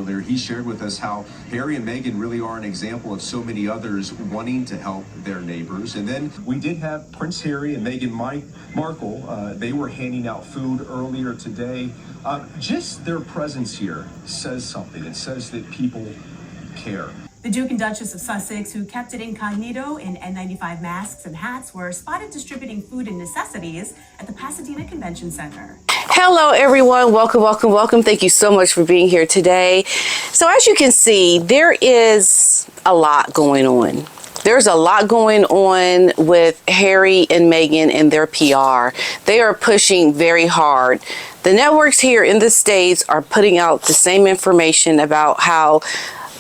earlier, he shared with us how Harry and Meghan really are an example of so many others wanting to help their neighbors. And then we did have Prince Harry and Meghan Markle. They were handing out food earlier today. Just their presence here says something. It says that people care. The Duke and Duchess of Sussex, who kept it incognito in N95 masks and hats, were spotted distributing food and necessities at the Pasadena Convention Center. Hello, everyone. Welcome, welcome, welcome. Thank you so much for being here today. So as you can see, there is a lot going on. There's a lot going on with Harry and Meghan and their PR. They are pushing very hard. The networks here in the States are putting out the same information about how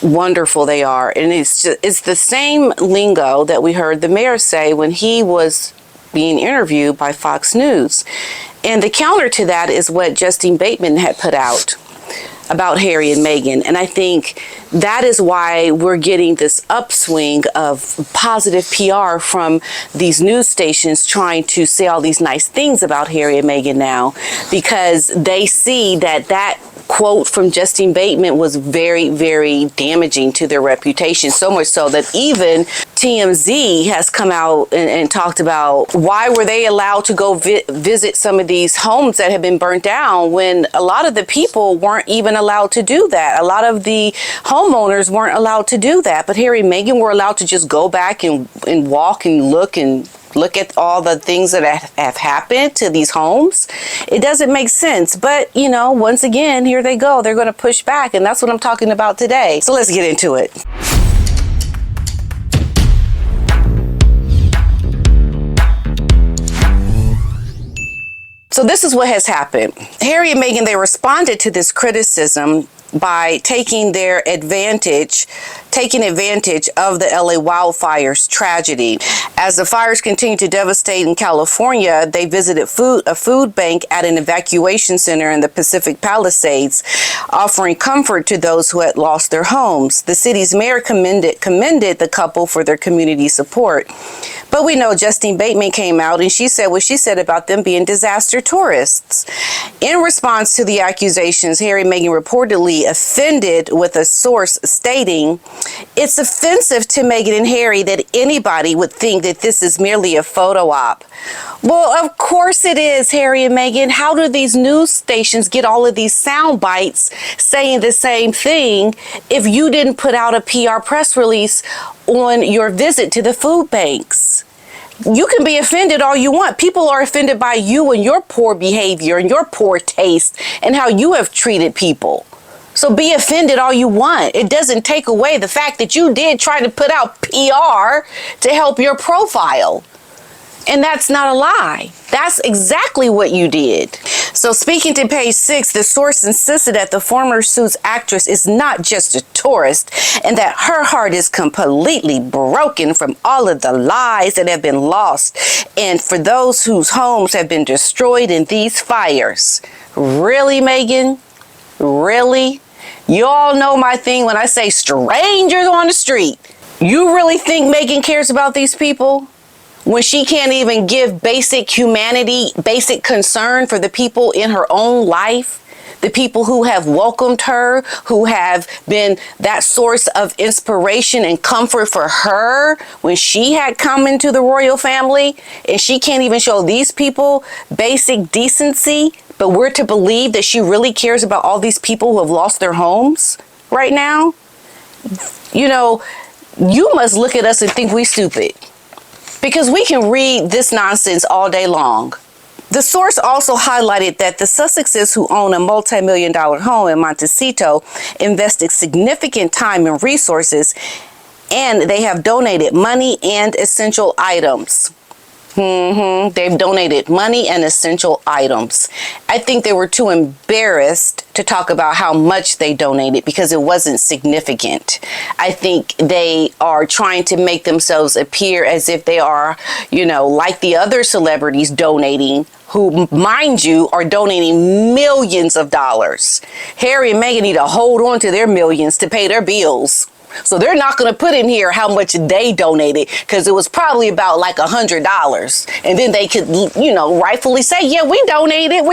wonderful they are, and it's the same lingo that we heard the mayor say when he was being interviewed by Fox News. And the counter to that is what Justine Bateman had put out about Harry and Meghan. And I think that is why we're getting this upswing of positive PR from these news stations trying to say all these nice things about Harry and Meghan now, because they see that quote from Justine Bateman was very, very damaging to their reputation, so much so that even TMZ has come out and talked about why were they allowed to go visit some of these homes that have been burnt down when a lot of the people weren't even allowed to do that. A lot of the homeowners weren't allowed to do that, but Harry and Meghan were allowed to just go back and walk and look at all the things that have happened to these homes. It doesn't make sense. But, you know, once again, here they go. They're going to push back. And that's what I'm talking about today. So let's get into it. So this is what has happened. Harry and Meghan, they responded to this criticism by taking advantage of the LA wildfires tragedy. As the fires continue to devastate in California, they visited a food bank at an evacuation center in the Pacific Palisades, offering comfort to those who had lost their homes. The city's mayor commended the couple for their community support. But we know Justine Bateman came out and she said what she said about them being disaster tourists. In response to the accusations, Harry and Meghan reportedly offended with a source stating, "It's offensive to Meghan and Harry that anybody would think that this is merely a photo op." Well, of course it is, Harry and Meghan. How do these news stations get all of these sound bites saying the same thing if you didn't put out a PR press release on your visit to the food banks? You can be offended all you want. People are offended by you and your poor behavior and your poor taste and how you have treated people. So be offended all you want. It doesn't take away the fact that you did try to put out PR to help your profile. And that's not a lie. That's exactly what you did. So speaking to Page 6, the source insisted that the former Suits actress is not just a tourist and that her heart is completely broken from all of the lives that have been lost and for those whose homes have been destroyed in these fires. Really, Meghan? Really? You all know my thing when I say strangers on the street. You really think Meghan cares about these people? When she can't even give basic humanity, basic concern for the people in her own life, the people who have welcomed her, who have been that source of inspiration and comfort for her when she had come into the royal family, and she can't even show these people basic decency, but we're to believe that she really cares about all these people who have lost their homes right now? You know, you must look at us and think we stupid, because we can read this nonsense all day long. The source also highlighted that the Sussexes, who own a multi-million-dollar home in Montecito, invested significant time and resources, and they have donated money and essential items. They've donated money and essential items. I think they were too embarrassed to talk about how much they donated because it wasn't significant. I think they are trying to make themselves appear as if they are, you know, like the other celebrities donating, who, mind you, are donating millions of dollars. Harry and Meghan need to hold on to their millions to pay their bills. So they're not going to put in here how much they donated, because it was probably about like $100. And then they could, you know, rightfully say, yeah, we donated.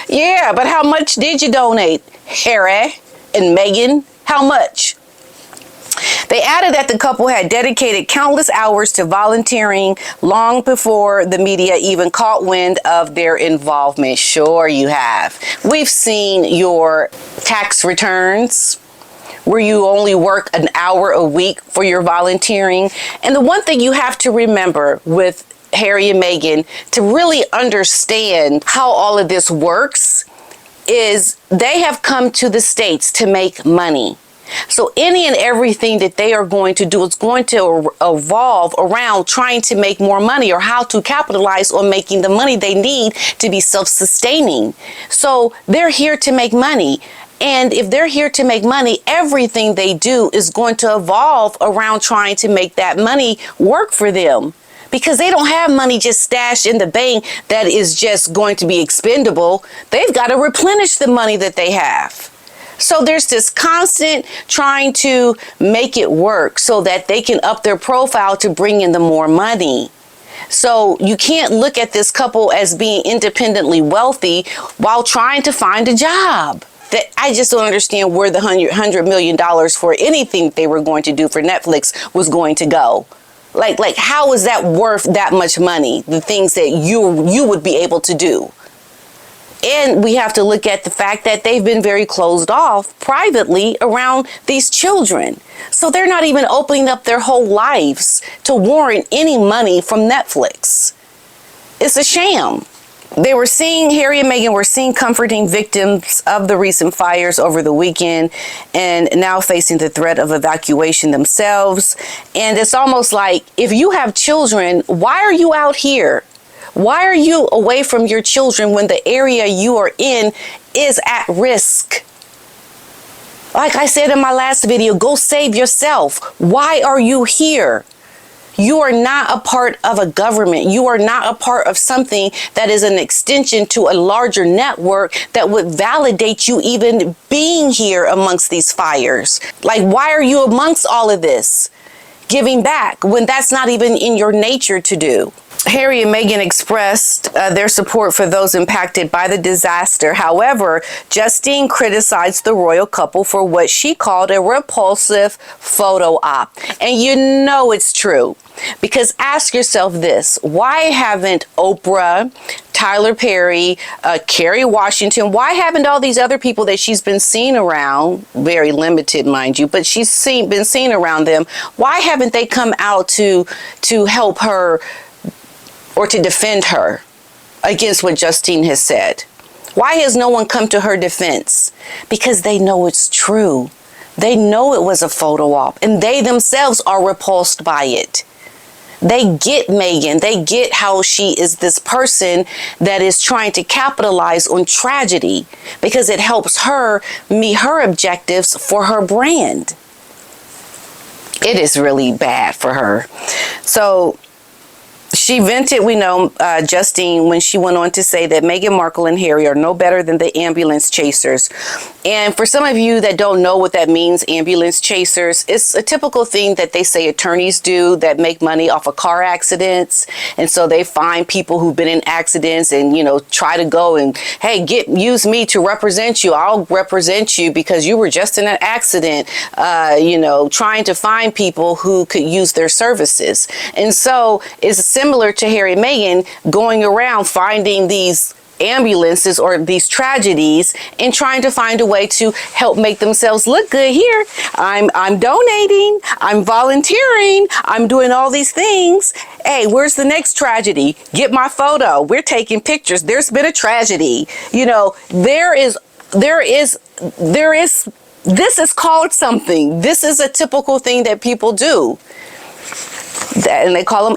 Yeah, but how much did you donate, Harry And Meghan, how much? They added that the couple had dedicated countless hours to volunteering long before the media even caught wind of their involvement. Sure you have. We've seen your tax returns where you only work an hour a week for your volunteering. And the one thing you have to remember with Harry and Meghan to really understand how all of this works is they have come to the States to make money. So any and everything that they are going to do is going to evolve around trying to make more money or how to capitalize on making the money they need to be self-sustaining. So they're here to make money. And if they're here to make money, everything they do is going to evolve around trying to make that money work for them. Because they don't have money just stashed in the bank that is just going to be expendable. They've got to replenish the money that they have. So there's this constant trying to make it work so that they can up their profile to bring in the more money. So you can't look at this couple as being independently wealthy while trying to find a job. That I just don't understand where the $100 million for anything they were going to do for Netflix was going to go. Like how is that worth that much money? The things that you would be able to do. And we have to look at the fact that they've been very closed off privately around these children. So they're not even opening up their whole lives to warrant any money from Netflix. It's a sham. Harry and Meghan were seen comforting victims of the recent fires over the weekend and now facing the threat of evacuation themselves. And it's almost like if you have children, why are you out here? Why are you away from your children when the area you are in is at risk? Like I said in my last video, go save yourself. Why are you here? You are not a part of a government. You are not a part of something that is an extension to a larger network that would validate you even being here amongst these fires. Like, why are you amongst all of this? Giving back when that's not even in your nature to do. Harry and Meghan expressed their support for those impacted by the disaster. However, Justine criticized the royal couple for what she called a repulsive photo op. And you know it's true. Because ask yourself this, why haven't Oprah, Tyler Perry, Kerry Washington, why haven't all these other people that she's been seen around, very limited mind you, but she's been seen around them, why haven't they come out to help her or to defend her against what Justine has said? Why has no one come to her defense? Because they know it's true. They know it was a photo op, and they themselves are repulsed by it. They get Meghan. They get how she is this person that is trying to capitalize on tragedy because it helps her meet her objectives for her brand. It is really bad for her. So she vented, we know, Justine, when she went on to say that Meghan Markle and Harry are no better than the ambulance chasers. And for some of you that don't know what that means, ambulance chasers, it's a typical thing that they say attorneys do that make money off of car accidents. And so they find people who've been in accidents and, try to go and, hey, use me to represent you. I'll represent you because you were just in an accident, trying to find people who could use their services. And so it's similar to Harry and Meghan going around finding these ambulances or these tragedies and trying to find a way to help make themselves look good. Here, I'm donating, I'm volunteering, I'm doing all these things. Hey, where's the next tragedy? Get my photo. We're taking pictures. There's been a tragedy. This is called something. This is a typical thing that people do. And they call them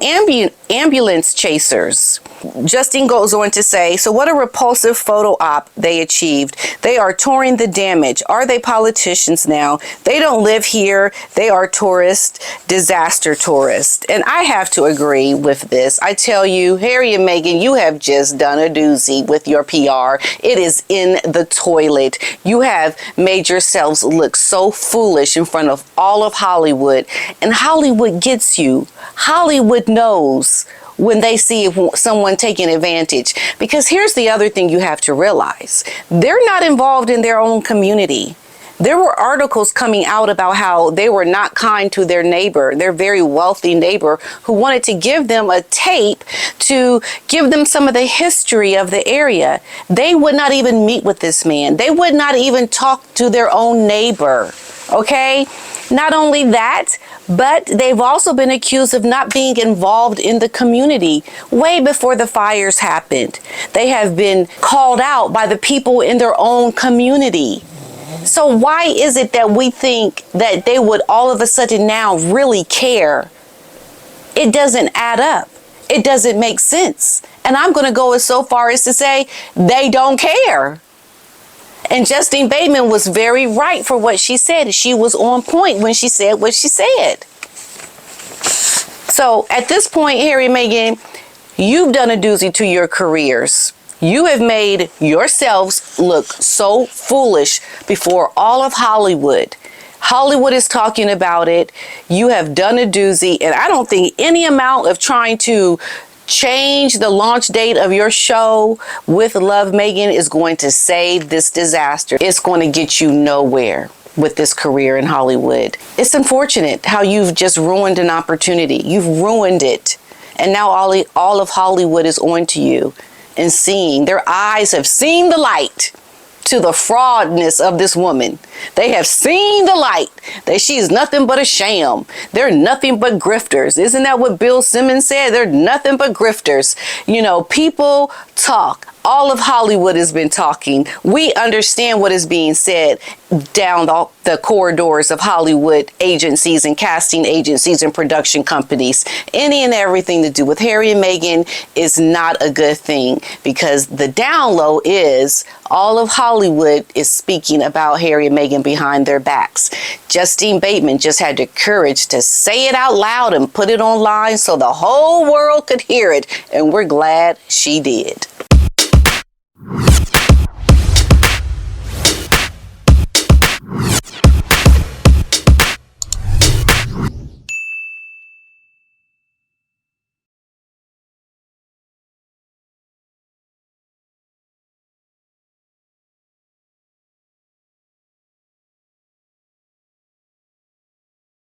ambulance chasers. Justine goes on to say, so what a repulsive photo op they achieved. They are touring the damage. Are they politicians now? They don't live here. They are tourists, disaster tourists. And I have to agree with this. I tell you, Harry and Meghan, you have just done a doozy with your PR. It is in the toilet. You have made yourselves look so foolish in front of all of Hollywood. And Hollywood gets you. Hollywood knows when they see someone taking advantage. Because here's the other thing you have to realize. They're not involved in their own community. There were articles coming out about how they were not kind to their neighbor, their very wealthy neighbor, who wanted to give them a tape to give them some of the history of the area. They would not even meet with this man. They would not even talk to their own neighbor. Okay? Not only that, but they've also been accused of not being involved in the community way before the fires happened. They have been called out by the people in their own community. So why is it that we think that they would all of a sudden now really care? It doesn't add up. It doesn't make sense. And I'm going to go as so far as to say they don't care. And Justine Bateman was very right for what she said. She was on point when she said what she said. So at this point, Harry and Meghan, you've done a doozy to your careers. You have made yourselves look so foolish before all of Hollywood. Hollywood is talking about it. You have done a doozy, and I don't think any amount of trying to change the launch date of your show with Love Meghan is going to save this disaster. It's going to get you nowhere with this career in Hollywood. It's unfortunate how you've just ruined an opportunity. You've ruined it. And now all of Hollywood is on to you and seeing. Their eyes have seen the light to the fraudness of this woman. They have seen the light that she is nothing but a sham. They're nothing but grifters. Isn't that what Bill Simmons said? They're nothing but grifters. You know, people talk. All of Hollywood has been talking. We understand what is being said down the corridors of Hollywood agencies and casting agencies and production companies. Any and everything to do with Harry and Meghan is not a good thing, because the down low is all of Hollywood is speaking about Harry and Meghan behind their backs. Justine Bateman just had the courage to say it out loud and put it online so the whole world could hear it, and we're glad she did.